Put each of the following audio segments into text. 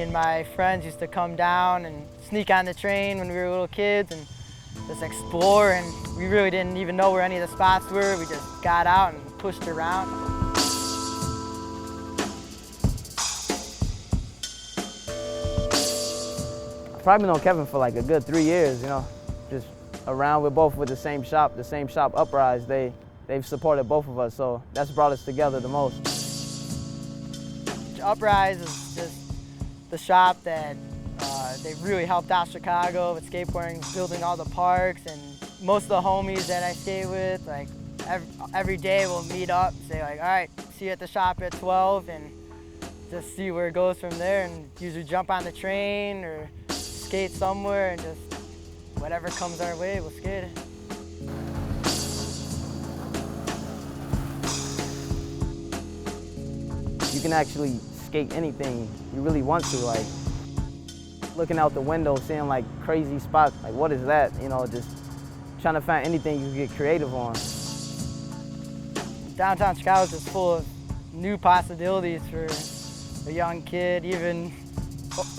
and my friends used to come down and sneak on the train when we were little kids and just explore, and we really didn't even know where any of the spots were. We just got out and pushed around. I've probably known Kevin for like a good 3 years, you know, just around. We're both with the same shop Uprise. They've supported both of us, so that's brought us together the most. Uprise is just the shop that they really helped out Chicago with skateboarding, building all the parks, and most of the homies that I skate with, like every day we'll meet up, say like, all right, see you at the shop at 12, and just see where it goes from there, and usually jump on the train or skate somewhere, and just whatever comes our way, we'll skate it. You can actually skate anything you really want to, like looking out the window, seeing like crazy spots, like what is that? You know, just trying to find anything you can get creative on. Downtown Chicago is just full of new possibilities for a young kid, even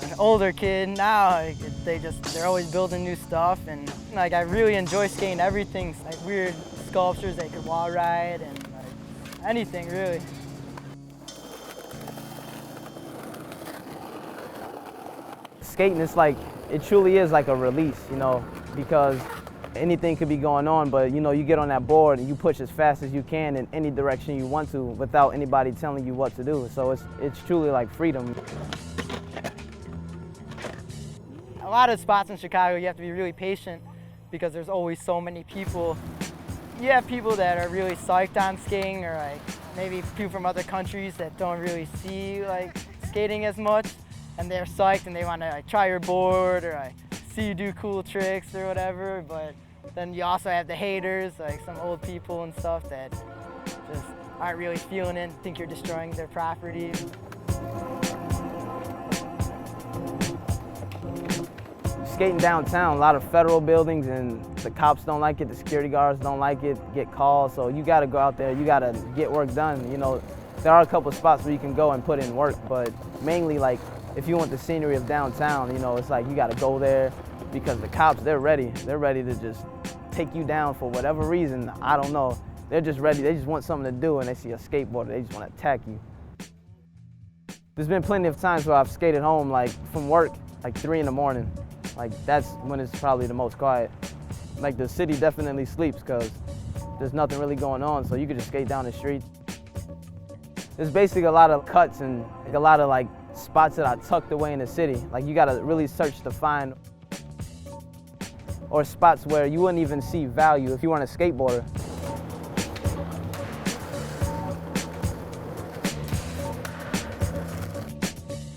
an older kid now. Like, they're always building new stuff, and like I really enjoy skating everything, like weird sculptures that you could wall ride and like anything really. Skating is like, it truly is like a release, you know, because anything could be going on, but you know, you get on that board and you push as fast as you can in any direction you want to without anybody telling you what to do. So it's truly like freedom. A lot of spots in Chicago, you have to be really patient because there's always so many people. You have people that are really psyched on skating, or like maybe people from other countries that don't really see like skating as much, and they're psyched and they want to like try your board or like see you do cool tricks or whatever. But then you also have the haters, like some old people and stuff that just aren't really feeling it, think you're destroying their property. Skating downtown, a lot of federal buildings, and the cops don't like it, the security guards don't like it, get called, so you gotta go out there, you gotta get work done. You know, there are a couple of spots where you can go and put in work, but mainly like if you want the scenery of downtown, you know, it's like you gotta go there because the cops, they're ready to just take you down for whatever reason, I don't know. They're just ready, they just want something to do, and they see a skateboarder, they just wanna attack you. There's been plenty of times where I've skated home like from work, like 3 in the morning. Like that's when it's probably the most quiet. Like the city definitely sleeps because there's nothing really going on, so you could just skate down the street. There's basically a lot of cuts and like a lot of like spots that are tucked away in the city. Like you gotta really search to find, or spots where you wouldn't even see value if you weren't a skateboarder.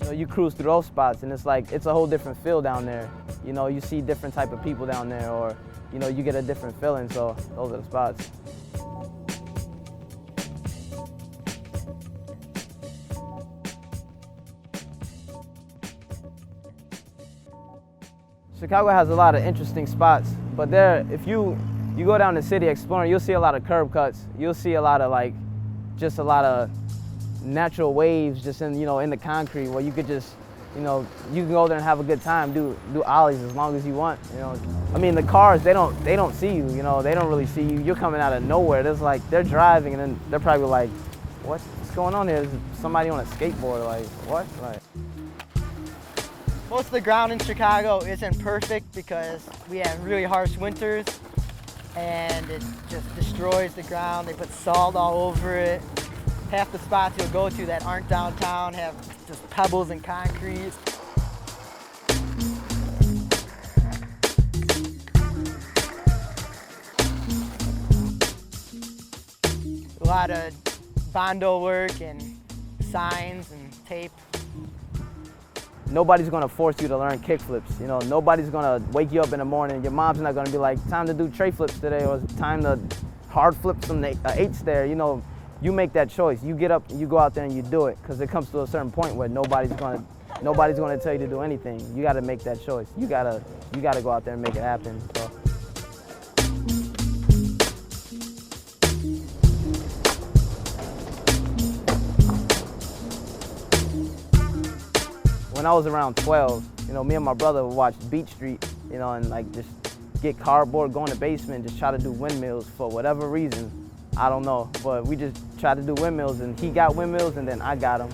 So you cruise through those spots and it's like, it's a whole different feel down there. You know, you see different type of people down there, or you know, you get a different feeling, so those are the spots. Chicago has a lot of interesting spots, but there, if you go down the city exploring, you'll see a lot of curb cuts. You'll see a lot of like, just a lot of natural waves just in, you know, in the concrete where you could just, you know, you can go there and have a good time, do ollies as long as you want, you know. I mean, the cars, they don't see you, you know, they don't really see you. You're coming out of nowhere. There's like, they're driving and then they're probably like, what's going on here? Is somebody on a skateboard, like, what? Like. Most of the ground in Chicago isn't perfect because we have really harsh winters and it just destroys the ground. They put salt all over it. Half the spots you'll go to that aren't downtown have just pebbles and concrete. A lot of bondo work and signs and tape. Nobody's gonna force you to learn kickflips, you know. Nobody's gonna wake you up in the morning. Your mom's not gonna be like, time to do tray flips today, or time to hard flip some eights there, you know. You make that choice. You get up, you go out there and you do it, because it comes to a certain point where nobody's gonna tell you to do anything. You gotta make that choice. You gotta go out there and make it happen. So. when I was around 12, you know, me and my brother would watch Beat Street, you know, and like just get cardboard, go in the basement, just try to do windmills for whatever reason. I don't know, but we just tried to do windmills, and he got windmills and then I got them.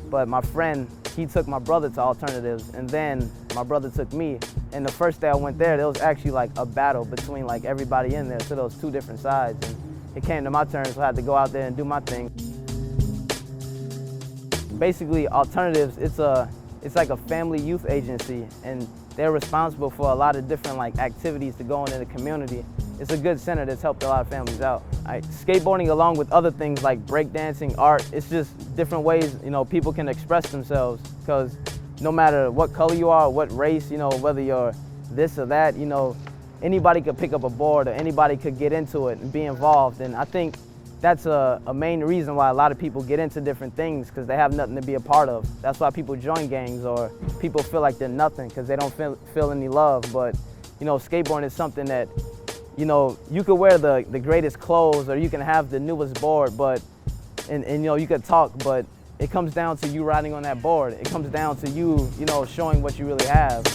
But my friend, he took my brother to alternatives, and then my brother took me. And the first day I went there was actually like a battle between like everybody in there, so there was two different sides. And it came to my turn, so I had to go out there and do my thing. Basically, alternatives, it's like a family youth agency, and they're responsible for a lot of different like activities to go on in the community. It's a good center that's helped a lot of families out. Skateboarding, along with other things like breakdancing, art, it's just different ways, you know, people can express themselves, because no matter what color you are, what race, you know, whether you're this or that, you know, anybody could pick up a board or anybody could get into it and be involved. And I think that's a main reason why a lot of people get into different things, because they have nothing to be a part of. That's why people join gangs, or people feel like they're nothing because they don't feel any love. But, you know, skateboarding is something that, you know, you could wear the greatest clothes, or you can have the newest board, but, and you know, you could talk, but it comes down to you riding on that board. It comes down to you, you know, showing what you really have.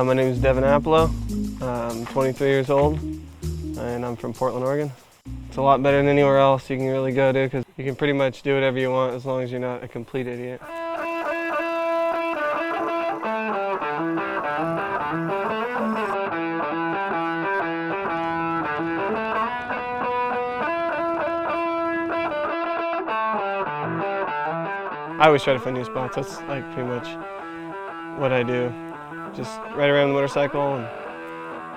My name is Devin Apollo. I'm 23 years old, and I'm from Portland, Oregon. It's a lot better than anywhere else you can really go to, because you can pretty much do whatever you want as long as you're not a complete idiot. I always try to find new spots. That's like pretty much what I do. Just ride around the motorcycle and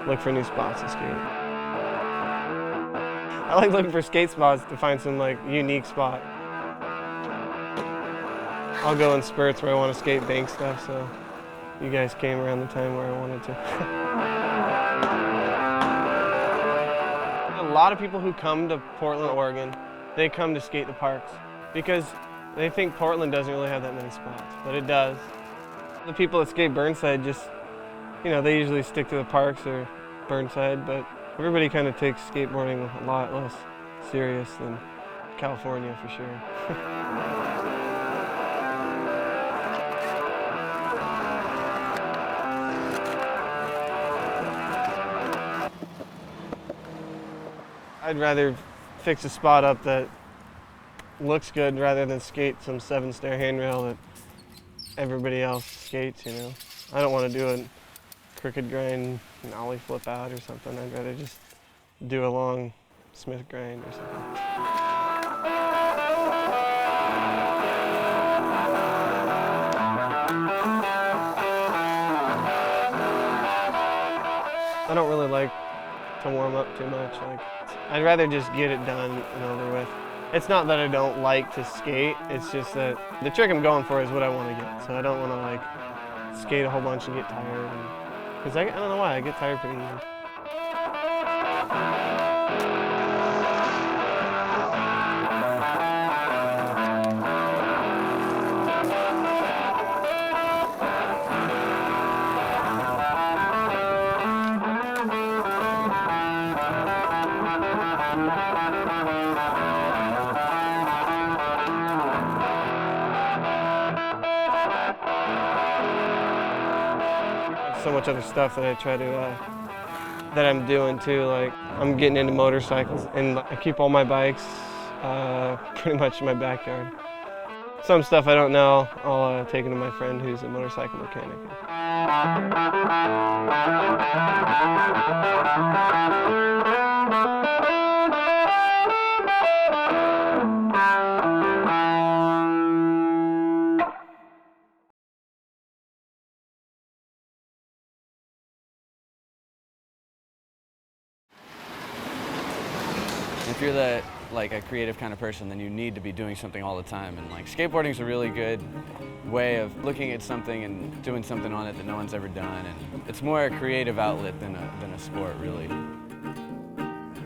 look for new spots to skate. I like looking for skate spots to find some like unique spot. I'll go in spurts where I want to skate bank stuff, so you guys came around the time where I wanted to. A lot of people who come to Portland, Oregon, they come to skate the parks because they think Portland doesn't really have that many spots, but it does. The people that skate Burnside just, you know, they usually stick to the parks or Burnside, but everybody kind of takes skateboarding a lot less serious than California for sure. I'd rather fix a spot up that looks good rather than skate some 7-stair handrail that everybody else skates, you know. I don't want to do a crooked grind, an ollie flip out or something. I'd rather just do a long Smith grind or something. I don't really like to warm up too much. Like, I'd rather just get it done and over with. It's not that I don't like to skate, it's just that the trick I'm going for is what I want to get. So I don't want to like skate a whole bunch and get tired. Because I don't know why, I get tired pretty easy. So much other stuff that I try to, that I'm doing too. Like, I'm getting into motorcycles, and I keep all my bikes pretty much in my backyard. Some stuff I don't know, I'll take it to my friend who's a motorcycle mechanic. If you're like a creative kind of person, then you need to be doing something all the time. And like skateboarding is a really good way of looking at something and doing something on it that no one's ever done. And it's more a creative outlet than a sport, really.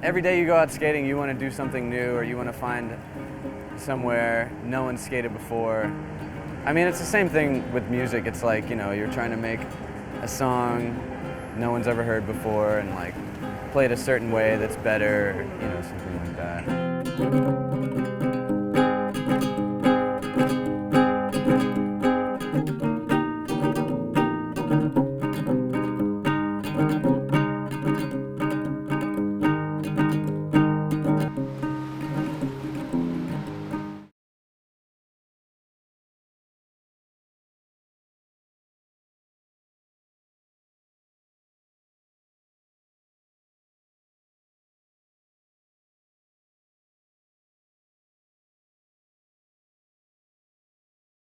every day you go out skating, you want to do something new, or you want to find somewhere no one skated before. I mean, it's the same thing with music. It's like, you know, you're trying to make a song no one's ever heard before and like play it a certain way that's better, you know, something like that.